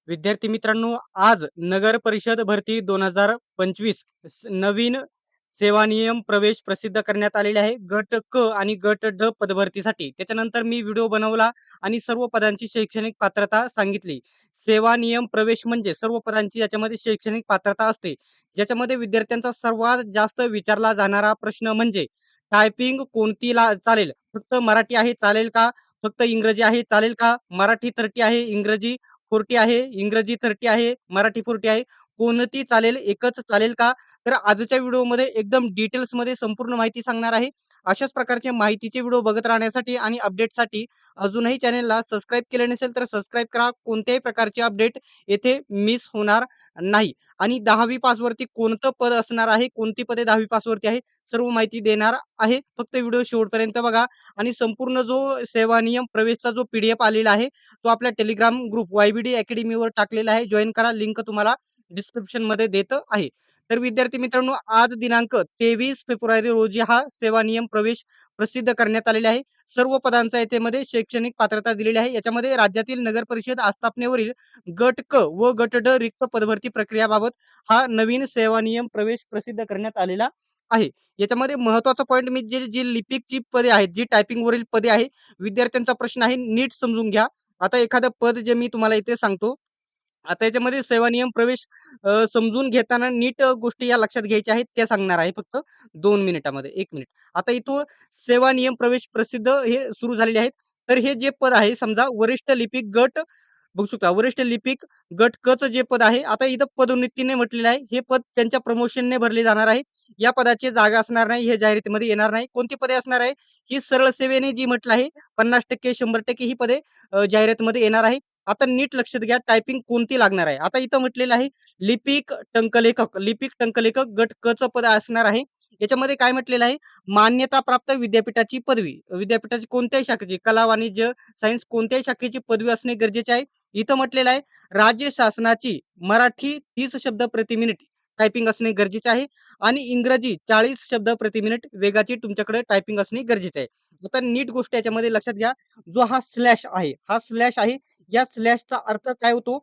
विद्यार्थी मित्रांनो, आज नगर परिषद भरती 2025 नवीन सेवा नियम प्रवेश प्रसिद्ध करण्यात आलेले आहे. गट क आणि गट ड पदभरतीसाठी. त्याच्यानंतर मी व्हिडिओ बनवला आणि सर्व पदांची शैक्षणिक पात्रता सांगितली. सेवा नियम प्रवेश म्हणजे सर्व पदांची याच्यामध्ये शैक्षणिक पात्रता असते. ज्याच्यामध्ये विद्यार्थ्यांचा सर्वात जास्त विचारला जाणारा प्रश्न म्हणजे टायपिंग कोणती चालेल? फक्त मराठी आहे चालेल का? फक्त इंग्रजी आहे चालेल का? मराठी 30 आहे, इंग्रजी 40 आहे, इंग्रजी 30 आहे, मराठी 40 आहे. कोणती चालेल, एकच चालेल का? तर आजच्या व्हिडिओमध्ये एकदम डिटेल्समध्ये संपूर्ण माहिती सांगणार आहे. अशाच प्रकारचे माहितीचे व्हिडिओ बघत राहण्यासाठी आणि अपडेटसाठी अजूनही चॅनेलला सबस्क्राईब केले नसेल तर सबस्क्राईब करा. कोणत्याही प्रकारचे अपडेट येथे मिस होणार नाही. आणि 10वी पासवरती कोणतं पद असणार आहे, कोणती पदे 10वी पासवरती आहे, सर्व माहिती देणार आहे. फक्त व्हिडिओ शेवटपर्यंत बघा आणि संपूर्ण जो सेवा नियम प्रवेशचा जो पी-डी-एफ आलेला आहे, तो आपल्या टेलिग्राम ग्रुप वायबीडी अकॅडमीवर टाकलेला आहे. जॉइन करा. लिंक तुम्हाला डिस्क्रिप्शनमध्ये देत आहे. तर विद्यार्थी मित्रांनो, आज दिनांक 23 फेब्रुवारी रोजी हा सेवा नियम प्रवेश प्रसिद्ध करण्यात आलेला आहे. सर्व पदांचा याच्यामध्ये शैक्षणिक पात्रता दिलेली आहे. याच्यामध्ये राज्यातील नगर परिषद आस्थापनेवरील गट क व गट ड रिक्त पदभरती प्रक्रियाबाबत हा नवीन सेवा नियम प्रवेश प्रसिद्ध करण्यात आलेला आहे. याच्यामध्ये महत्त्वाचा पॉइंट मी जी जी लिपिकची पदे आहेत, जी टायपिंगवरील पदे आहे, विद्यार्थ्यांचा प्रश्न आहे, नीट समजून घ्या. आता एखादं पद जे मी तुम्हाला इथे सांगतो. आता याच्यामध्ये सेवा नियम प्रवेश समजून घेताना नीट गोष्टी या लक्षात घ्यायच्या आहेत, त्या सांगणार आहे फक्त 2 मिनिटामध्ये. 1 मिनिट. आता इथं सेवा नियम प्रवेश प्रसिद्ध हे सुरू झालेले आहेत. तर हे जे पद आहे समजा वरिष्ठ लिपिक गट बघू शकता वरिष्ठ लिपिक गट क चं जे पद आहे, आता इथं पदोन्नतीने म्हटलेलं आहे. हे पद त्यांच्या प्रमोशनने भरले जाणार आहे. या पदाची जागा असणार नाही, हे जाहिरातीमध्ये येणार नाही. कोणती पदे असणार आहे? ही सरळ सेवेने जी म्हटलं आहे 50% 100% ही पदे जाहिरातीमध्ये येणार आहे. आता नीट लक्षात घ्या टायपिंग कोणती लागणार आहे. आता इथं म्हटलेलं आहे लिपिक टंकलेखक, लिपिक टंकलेखक गट क चं पद असणार आहे. याच्यामध्ये काय म्हटलेलं आहे? मान्यताप्राप्त विद्यापीठाची पदवी. विद्यापीठाची कोणत्याही शाखेची कला, वाणिज्य, सायन्स कोणत्याही शाखेची पदवी असणे गरजेचे आहे. इथं म्हटलेलं आहे राज्य शासनाची मराठी 30 शब्द प्रति मिनिट टायपिंग असणे गरजेचे आहे आणि इंग्रजी 40 शब्द प्रति मिनिट वेगाची तुमच्याकडे टायपिंग असणे गरजेचे आहे. आता नीट गोष्ट याच्यामध्ये लक्षात घ्या. जो हा स्लॅश आहे, हा स्लॅश आहे. या स्लॅशचा अर्थ काय होतो?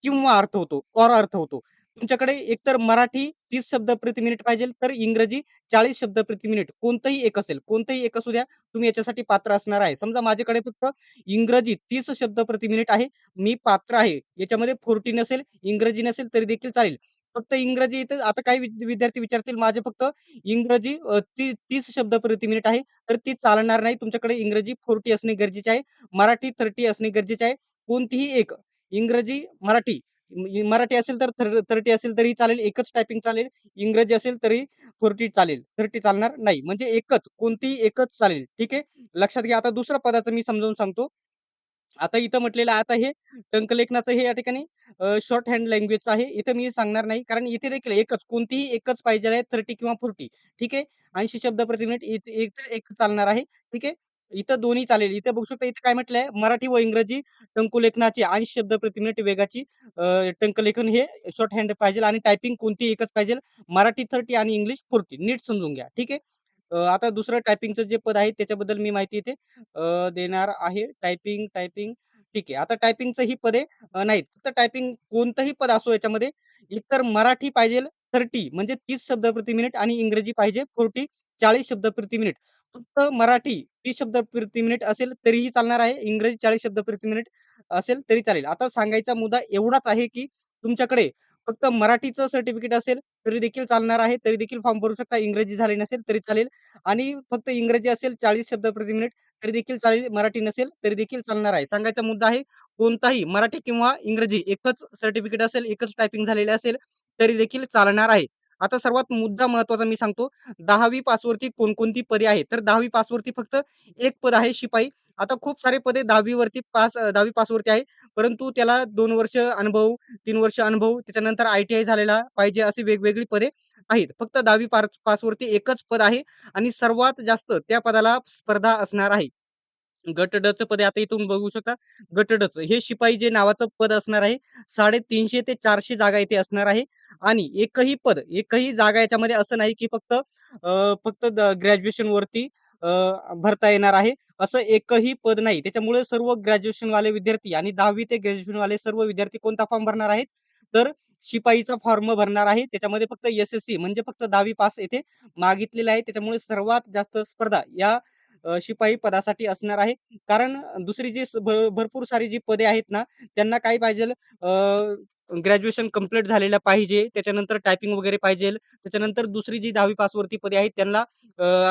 किंवा अर्थ होतो, और अर्थ होतो. तुमच्याकडे एकतर मराठी 30 शब्द प्रति मिनिट पाहिजे, तर इंग्रजी 40 शब्द प्रति मिनिट. कोणतंही एक असेल, कोणतंही एक असू द्या, तुम्ही याच्यासाठी पात्र असणार आहे. समजा माझ्याकडे फक्त इंग्रजी 30 शब्द प्रति मिनिट आहे. मी पात्र आहे. याच्यामध्ये 40 नसेल, इंग्रजी नसेल तरी देखील चालेल. फक्त इंग्रजी इथं आता काही विद्यार्थी विचारतील माझे फक्त इंग्रजी 30 शब्द प्रति मिनिट आहे, तर ती चालणार नाही. तुमच्याकडे इंग्रजी 40 असणे गरजेचे आहे. मराठी 30 असणे गरजेचे आहे. कोणतीही एक इंग्रजी, मराठी. मराठी असेल तर 30 असेल तरी चालेल. एकच टायपिंग चालेल. इंग्रजी असेल तरी 40 चालेल. 30 चालणार नाही. म्हणजे एकच, कोणतीही एकच चालेल. ठीक आहे. लक्षात घ्या. आता दुसऱ्या पदाचं मी समजावून सांगतो. आता इथं म्हटलेलं आहे, आता हे टंकलेखनाचं हे या ठिकाणी शॉर्ट हँड लँग्वेजचं आहे. इथं मी सांगणार नाही, कारण इथे देखील एकच, कोणतीही एकच पाहिजे आहे 30 किंवा 40. ठीक आहे. 80 शब्द प्रति मिनिट इथं एक चालणार आहे. ठीक आहे. इथं दोन्ही चालेल. इथं बघू शकता इथं काय म्हटलंय मराठी व इंग्रजी टंकुलेखनाची 80 शब्द प्रति मिनिट वेगाची टंकलेखन हे शॉर्ट हँड पाहिजे आणि टायपिंग कोणतीही एकच पाहिजे. मराठी 30 आणि इंग्लिश 40. नीट समजून घ्या. ठीक आहे. आता दुसरं टायपिंगचं जे पद आहे त्याच्याबद्दल मी माहिती इथे देणार आहे. टायपिंग, टायपिंग ठीक आहे. आता टायपिंगचं ही पदे नाहीत. फक्त टायपिंग कोणतंही पद असो याच्यामध्ये एकतर मराठी पाहिजे 30 म्हणजे 30 शब्द प्रति मिनिट आणि इंग्रजी पाहिजे 40 शब्द प्रति मिनिट. फक्त मराठी 30 शब्द प्रति मिनिट असेल तरीही चालणार आहे. इंग्रजी 40 शब्द प्रति मिनिट असेल तरी चालेल. आता सांगायचा मुद्दा एवढाच आहे, की तुमच्याकडे फक्त मराठीचं सर्टिफिकेट असेल तरी देखील चालणार आहे. तरी देखील फॉर्म भरू शकता. इंग्रजी झाले नसेल तरी चालेल आणि फक्त इंग्रजी असेल 40 शब्द प्रति मिनिट तरी देखील चालेल. मराठी नसेल तरी देखील चालणार आहे. सांगायचा मुद्दा आहे कोणताही मराठी किंवा इंग्रजी एकच सर्टिफिकेट असेल, एकच टायपिंग झालेले असेल तरी देखील चालणार आहे. आता सर्वात मुद्दा महत्त्वाचा मी सांगतो. 10वी पासवरती कोणकोणती पदे आहेत? तर 10वी पासवरती फक्त एक पद आहे शिपाई. आता खूप सारे पदे 10वी वरती 10वी पासवरती आहे. परंतु त्याला 2 वर्ष अनुभव, 3 वर्ष अनुभव, त्याच्यानंतर आय-टी-आय झालेला पाहिजे अशी वेगवेगळी पदे आहेत. फक्त 10वी पासवरती एकच पद आहे आणि सर्वात जास्त त्या पदाला स्पर्धा असणार आहे. गट ड चं पद आहे. आता इथून बघू शकता. गट ड चं हे शिपाई जे नावाचं पद असणार आहे. 350 ते 400 जागा इथे असणार आहे आणि एकही पद, एकही जागा याच्यामध्ये असं नाही, की फक्त ग्रॅज्युएशन वरती भरता येणार आहे. असं एकही पद नाही. त्याच्यामुळे सर्व ग्रॅज्युएशनवाले विद्यार्थी आणि 10वी ते ग्रॅज्युएशनवाले सर्व विद्यार्थी कोणता फॉर्म भरणार आहेत? तर शिपाईचा फॉर्म भरणार आहे. त्याच्यामध्ये फक्त एस-एस-सी म्हणजे फक्त 10वी पास येथे मागितलेलं आहे. त्याच्यामुळे सर्वात जास्त स्पर्धा या शिपाई पदासाठी असणार आहे. कारण दुसरी जी भरपूर सारी जी पदे आहेत ना, त्यांना काय पाहिजेल ग्रॅज्युएशन कंप्लीट झालेलं पाहिजे. त्याच्यानंतर टायपिंग वगैरे पाहिजेल. त्याच्यानंतर दुसरी जी 10वी पासवरती पदे आहेत त्यांना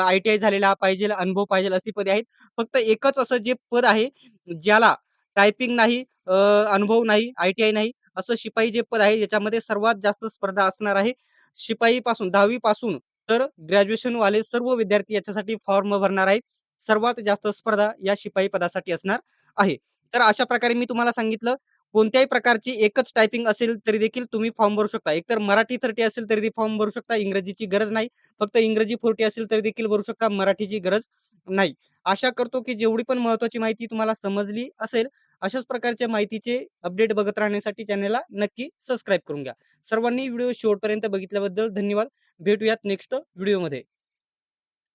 आय-टी-आय झालेला पाहिजेल, अनुभव पाहिजेल अशी पदे आहेत. फक्त एकच असं जे पद आहे, ज्याला टायपिंग नाही, अनुभव नाही, आय-टी-आय नाही, असं शिपाई जे पद आहे याच्यामध्ये सर्वात जास्त स्पर्धा असणार आहे. शिपाईपासून 10वी पासून तर ग्रॅज्युएशनवाले सर्व विद्यार्थी याच्यासाठी फॉर्म भरणार आहेत. सर्वात जास्त स्पर्धा या शिपाई पदासाठी असणार आहे. तर अशा प्रकारे मी तुम्हाला सांगितलं, कोणत्याही प्रकारची एकच टायपिंग असेल तरी देखील तुम्ही फॉर्म भरू शकता. एकतर मराठी 30 असेल तरी फॉर्म भरू शकता. इंग्रजीची गरज नाही. फक्त इंग्रजी 40 असेल तरी देखील भरू शकता. मराठीची गरज नाही. आशा करतो की जेवढी पण महत्त्वाची माहिती तुम्हाला समजली असेल, अशाच प्रकारच्या माहितीचे अपडेट बघत राहण्यासाठी चॅनलला नक्की सबस्क्राईब करून घ्या. सर्वांनी व्हिडिओ शेवटपर्यंत बघितल्याबद्दल धन्यवाद. भेटूयात नेक्स्ट व्हिडिओमध्ये.